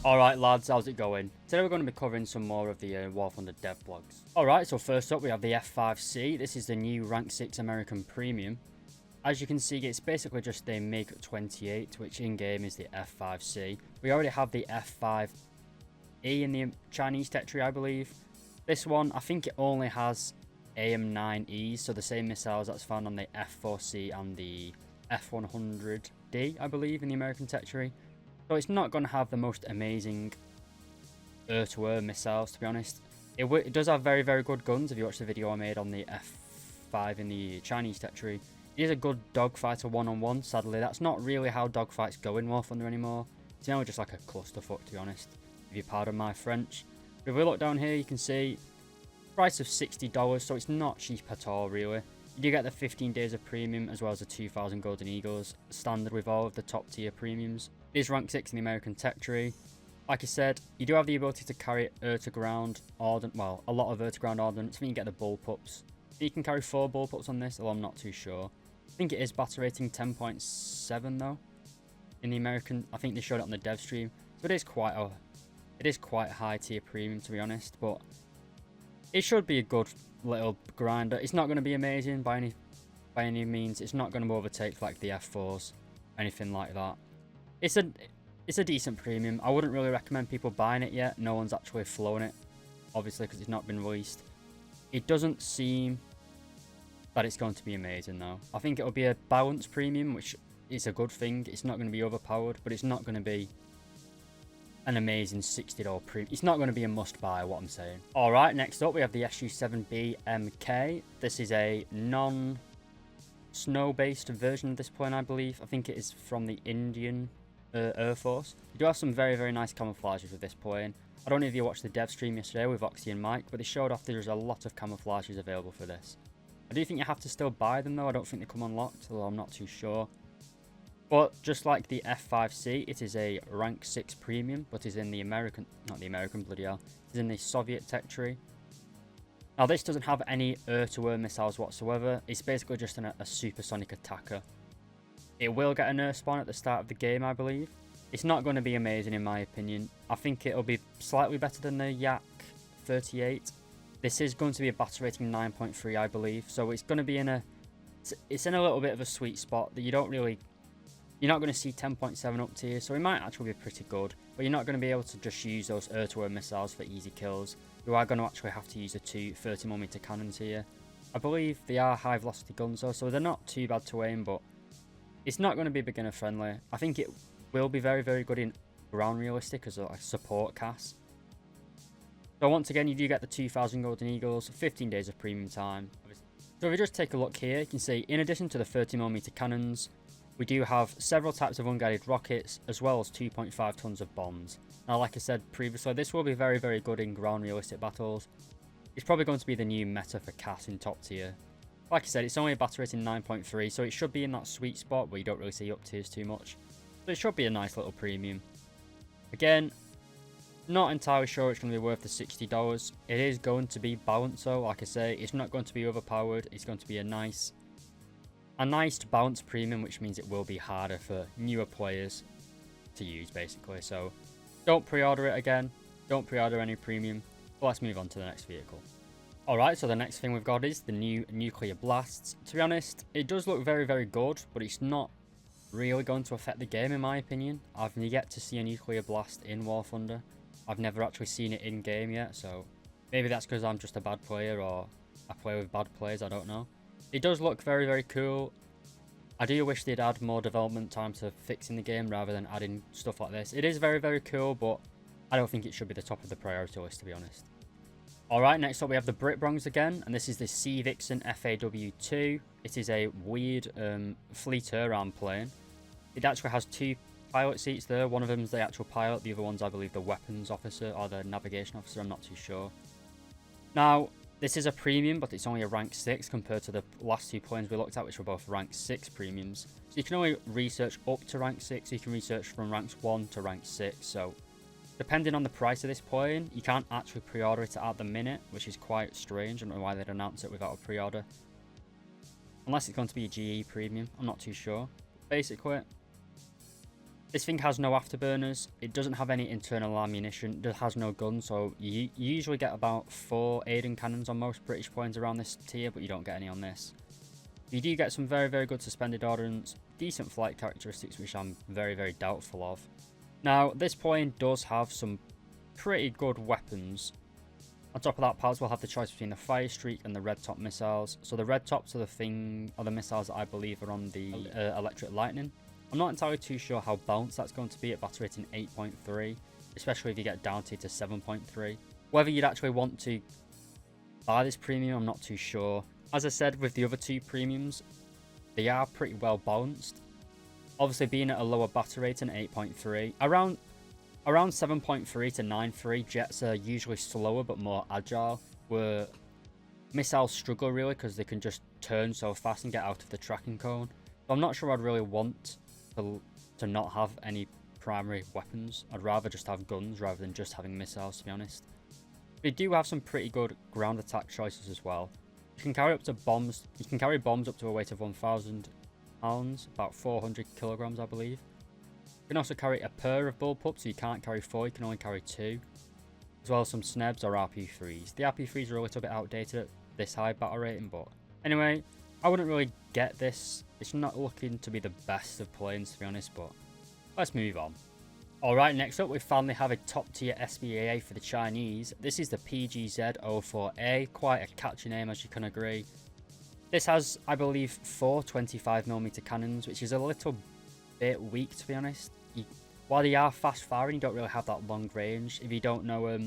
Alright lads, how's it going? Today we're going to be covering some more of the War Thunder dev blogs. Alright, so first up we have the F-5C. This is the new rank 6 American Premium. As you can see, it's basically just the MiG-23, which in-game is the F-5C. We already have the F-5E in the Chinese territory, I believe. This one, I think it only has AIM-9Es, so the same missiles that's found on the F-4C and the F-100D, I believe, in the American territory. So it's not going to have the most amazing air-to-air missiles, to be honest. It does have very, very good guns. If you watch the video I made on the F5 in the Chinese territory, it is a good dogfighter one-on-one. Sadly, that's not really how dogfights go in War Thunder anymore. It's now just like a clusterfuck, to be honest, if you pardon my French. But if we look down here, you can see price of $60, so it's not cheap at all, really. You do get the 15 days of premium as well as the 2,000 golden eagles, standard with all of the top tier premiums. It is rank 6 in the American territory. Like I said, you do have the ability to carry air-to-ground ordnance, well, a lot of air-to-ground ordnance. I think you get the bullpups. You can carry 4 bullpups on this, although I'm not too sure. I think it is battle rating 10.7 though. In the American, I think they showed it on the dev stream. So it is quite a high tier premium, to be honest, but it should be a good little grinder. It's not going to be amazing by any means. It's not going to overtake like the F4s, anything like that. It's a decent premium. I wouldn't really recommend people buying it yet. No one's actually flown it, obviously, because it's not been released. It doesn't seem that it's going to be amazing though. I think it'll be a balanced premium, which is a good thing. It's not going to be overpowered, but it's not going to be an amazing $60 premium. It's not going to be a must-buy, what I'm saying. Alright, next up we have the SU-7B MK. This is a non-snow-based version of this plane, I believe. I think it is from the Indian Air Force. You do have some very, very nice camouflages with this plane. I don't know if you watched the dev stream yesterday with Oxy and Mike, but they showed off there's a lot of camouflages available for this. I do think you have to still buy them though. I don't think they come unlocked, although I'm not too sure. But just like the F-5C, it is a rank 6 premium, but is in the American, not the American, bloody hell, it's in the Soviet territory. Now this doesn't have any air-to-air missiles whatsoever. It's basically just a supersonic attacker. It will get an air spawn at the start of the game, I believe. It's not going to be amazing in my opinion. I think it'll be slightly better than the Yak 38. This is going to be a battle rating 9.3, I believe. So it's going to be in a little bit of a sweet spot that you're not going to see 10.7 up tier, so it might actually be pretty good, but you're not going to be able to just use those air-to-air missiles for easy kills. You are going to actually have to use the 2 30mm cannons here. I believe they are high velocity guns though, so they're not too bad to aim, but it's not going to be beginner friendly. I think it will be very, very good in ground realistic as a support cast. So once again, you do get the 2,000 golden eagles, 15 days of premium time. So if we just take a look here, you can see in addition to the 30mm cannons, we do have several types of unguided rockets, as well as 2.5 tons of bombs. Now, like I said previously, this will be very, very good in ground realistic battles. It's probably going to be the new meta for CAS in top tier. Like I said, it's only a battle rating 9.3, so it should be in that sweet spot where you don't really see up tiers too much. So it should be a nice little premium. Again, not entirely sure it's going to be worth the $60. It is going to be balanced though, like I say, it's not going to be overpowered. It's going to be a nice balanced premium, which means it will be harder for newer players to use, basically. So don't pre-order it again. Don't pre-order any premium. But let's move on to the next vehicle. Alright, so the next thing we've got is the new nuclear blasts. To be honest, it does look very, very good, but it's not really going to affect the game in my opinion. I've yet to see a nuclear blast in War Thunder. I've never actually seen it in game yet, so maybe that's because I'm just a bad player or I play with bad players, I don't know. It does look very, very cool. I do wish they'd add more development time to fixing the game rather than adding stuff like this. It is very, very cool, but I don't think it should be the top of the priority list, to be honest. Alright, next up we have the Brit Bronze again, and this is the Vixen FAW2. It is a weird fleet air arm plane. It actually has 2 pilot seats there. One of them is the actual pilot, the other one's I believe the weapons officer or the navigation officer, I'm not too sure. Now, this is a premium, but it's only a rank 6 compared to the last 2 planes we looked at, which were both rank 6 premiums. So you can only research up to rank 6, you can research from ranks 1 to rank 6, so depending on the price of this plane, you can't actually pre-order it at the minute, which is quite strange. I don't know why they'd announce it without a pre-order. Unless it's going to be a GE premium, I'm not too sure. Basically, This thing has no afterburners, it doesn't have any internal ammunition, it has no gun, so you usually get about 4 Aiden cannons on most British planes around this tier, but you don't get any on this. You do get some very, very good suspended ordnance, decent flight characteristics, which I'm very, very doubtful of. Now, this plane does have some pretty good weapons. On top of that, pilots will have the choice between the Fire Streak and the Red Top missiles. So the Red Tops are the missiles that I believe are on the Electric Lightning. I'm not entirely too sure how balanced that's going to be at battle rating 8.3, especially if you get down to 7.3. Whether you'd actually want to buy this premium, I'm not too sure. As I said, with the other 2 premiums, they are pretty well balanced. Obviously, being at a lower battle rating 8.3, around 7.3 to 9.3, jets are usually slower but more agile, where missiles struggle really because they can just turn so fast and get out of the tracking cone. So I'm not sure I'd really want to not have any primary weapons. I'd rather just have guns rather than just having missiles, to be honest. They do have some pretty good ground attack choices as well. You can carry bombs up to a weight of 1,000 pounds, about 400 kilograms I believe. You can also carry a pair of bullpups, so you can't carry 4, you can only carry 2. As well as some snebs or RP3s. The RP3s are a little bit outdated at this high battle rating, but anyway, I wouldn't really get this. It's not looking to be the best of planes, to be honest, but let's move on. Alright, next up we finally have a top tier SPAA for the Chinese. This is the PGZ-04A, quite a catchy name as you can agree. This has, I believe, 4 25mm cannons, which is a little bit weak, to be honest. While they are fast firing, you don't really have that long range. If you don't know,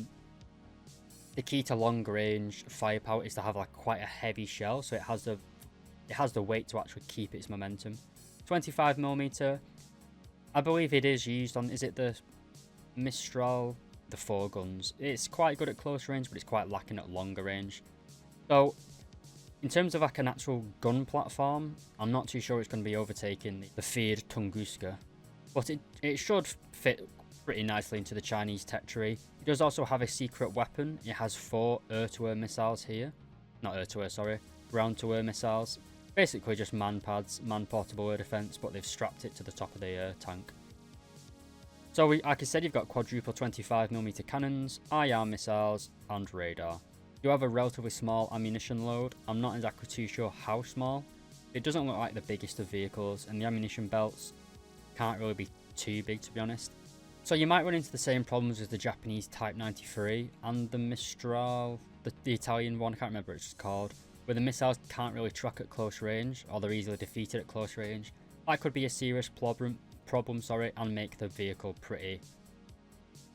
the key to long range firepower is to have like quite a heavy shell, so it has the weight to actually keep its momentum. 25mm, I believe it is used on, is it the Mistral? The 4 guns. It's quite good at close range, but it's quite lacking at longer range. So, in terms of like an actual gun platform, I'm not too sure it's going to be overtaking the feared Tunguska. But it should fit pretty nicely into the Chinese tech tree. It does also have a secret weapon. It has 4 air-to-air missiles here. Not air-to-air, sorry. Ground-to-air missiles. Basically just man pads, man portable air defense, but they've strapped it to the top of the tank. So, like I said, you've got quadruple 25mm cannons, IR missiles, and radar. You have a relatively small ammunition load. I'm not exactly too sure how small. It doesn't look like the biggest of vehicles, and the ammunition belts can't really be too big, to be honest. So you might run into the same problems as the Japanese Type 93 and the Mistral, the Italian one, I can't remember what it's called, where the missiles can't really track at close range, or they're easily defeated at close range. That could be a serious problem, and make the vehicle pretty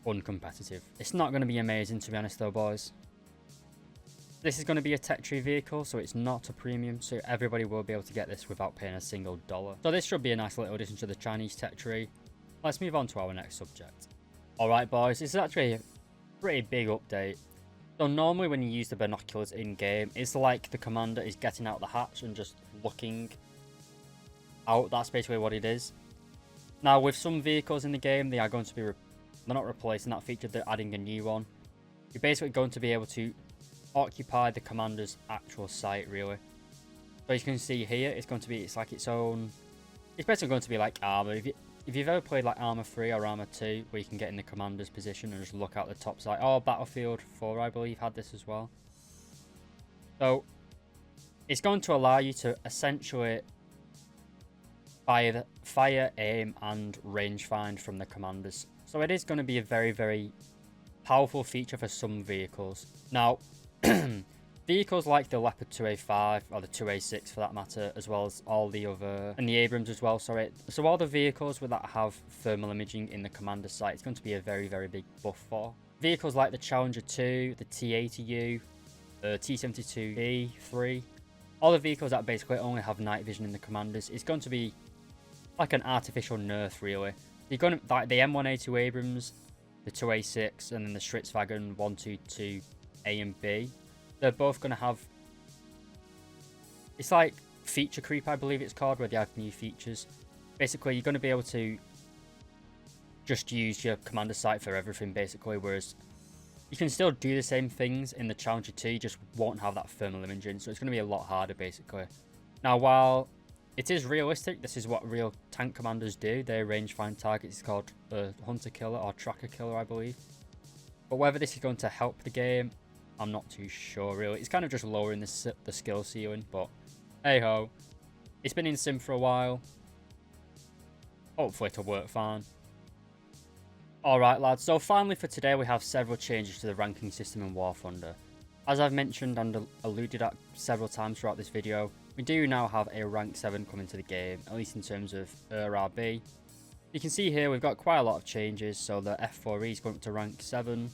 uncompetitive. It's not going to be amazing, to be honest though, boys. This is going to be a tech tree vehicle, so it's not a premium, so everybody will be able to get this without paying a single dollar. So this should be a nice little addition to the Chinese tech tree. Let's move on to our next subject. Alright boys, this is actually a pretty big update. So normally when you use the binoculars in game, it's like the commander is getting out the hatch and just looking out. That's basically what it is. Now with some vehicles in the game, they are going to be, they're not replacing that feature, they're adding a new one. You're basically going to be able to occupy the commander's actual site, really. So you can see here, it's like its own, it's basically going to be like armor. If you've ever played like Arma 3 or Arma 2, where you can get in the commander's position and just look out the top side. Oh, Battlefield 4, I believe, had this as well. So it's going to allow you to essentially fire, aim, and range find from the commanders. So it is going to be a very, very powerful feature for some vehicles. Now, vehicles like the Leopard 2A5 or the 2A6 for that matter, as well as all the other, and the Abrams as well, sorry. So all the vehicles that have thermal imaging in the commander site, it's going to be a very, very big buff for. Vehicles like the Challenger 2, the T80U, T72B3, all the vehicles that basically only have night vision in the commanders, it's going to be like an artificial nerf, really. You're going to, like the M1A2 Abrams, the 2A6, and then the Stritzwagen 122A and B. They're both going to have, it's like feature creep, I believe it's called, where they have new features. Basically, you're going to be able to just use your commander site for everything, basically, whereas you can still do the same things in the Challenger 2, you just won't have that thermal imaging, so it's going to be a lot harder, basically. Now, while it is realistic. This is what real tank commanders do. They range find targets. It's called hunter killer or tracker killer, I believe. But whether this is going to help the game, I'm not too sure really. It's kind of just lowering the skill ceiling, but hey ho. It's been in sim for a while. Hopefully it'll work fine. Alright lads, so finally for today we have several changes to the ranking system in War Thunder. As I've mentioned and alluded at several times throughout this video, we do now have a rank 7 coming to the game, at least in terms of RB. You can see here we've got quite a lot of changes, so the F-4E is going up to rank 7.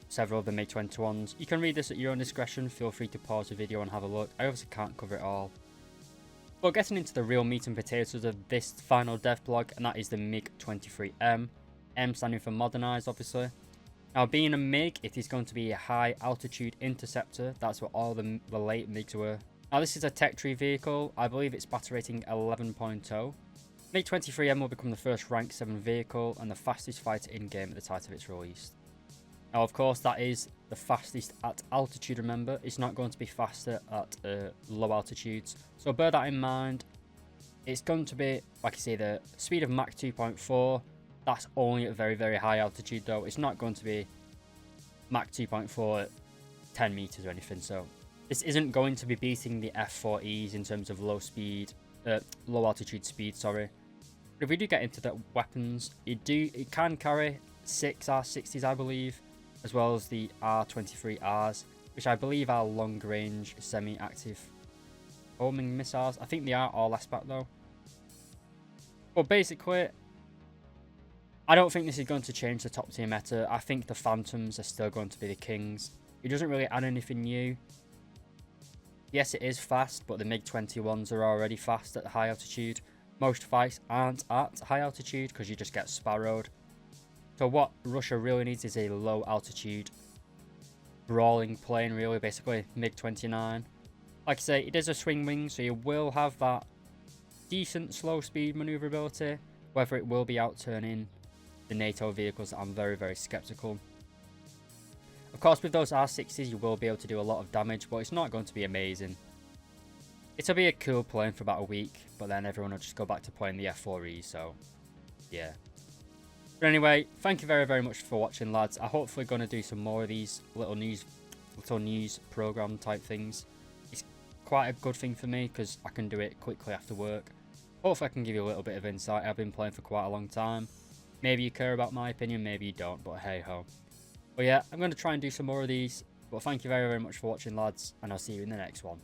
Several of the MiG-21s. You can read this at your own discretion, feel free to pause the video and have a look. I obviously can't cover it all. But getting into the real meat and potatoes of this final dev blog, and that is the MiG-23M. M standing for modernised, obviously. Now, being a MiG, it is going to be a high altitude interceptor. That's what all the late MiGs were. Now, this is a tech tree vehicle. I believe it's battle rating 11.0. MiG-23M will become the first rank 7 vehicle and the fastest fighter in-game at the time of its release. Now, of course, that is the fastest at altitude, remember. It's not going to be faster at low altitudes. So bear that in mind. It's going to be, like I say, the speed of Mach 2.4. That's only at very, very high altitude, though. It's not going to be Mach 2.4 at 10 meters or anything. So this isn't going to be beating the F-4Es in terms of low altitude speed, sorry. But if we do get into the weapons, it can carry 6 R60s, I believe, as well as the R23Rs, which I believe are long-range, semi-active homing missiles. I think they are all SPAAG, though. But basically, I don't think this is going to change the top tier meta. I think the Phantoms are still going to be the kings. It doesn't really add anything new. Yes, it is fast, but the MiG-21s are already fast at high altitude. Most fights aren't at high altitude because you just get sparrowed. So what Russia really needs is a low altitude brawling plane, really, basically MiG-29. Like I say, it is a swing wing, so you will have that decent slow speed maneuverability. Whether it will be outturning the NATO vehicles, I'm very, very skeptical. Of course, with those R60s, you will be able to do a lot of damage, but it's not going to be amazing. It'll be a cool plane for about a week, but then everyone will just go back to playing the F-4E, so yeah. But anyway, thank you very, very much for watching, lads. I'm hopefully going to do some more of these little news program type things. It's quite a good thing for me because I can do it quickly after work. Hopefully I can give you a little bit of insight. I've been playing for quite a long time. Maybe you care about my opinion, maybe you don't, but hey ho. But yeah, I'm going to try and do some more of these. But thank you very, very much for watching, lads, and I'll see you in the next one.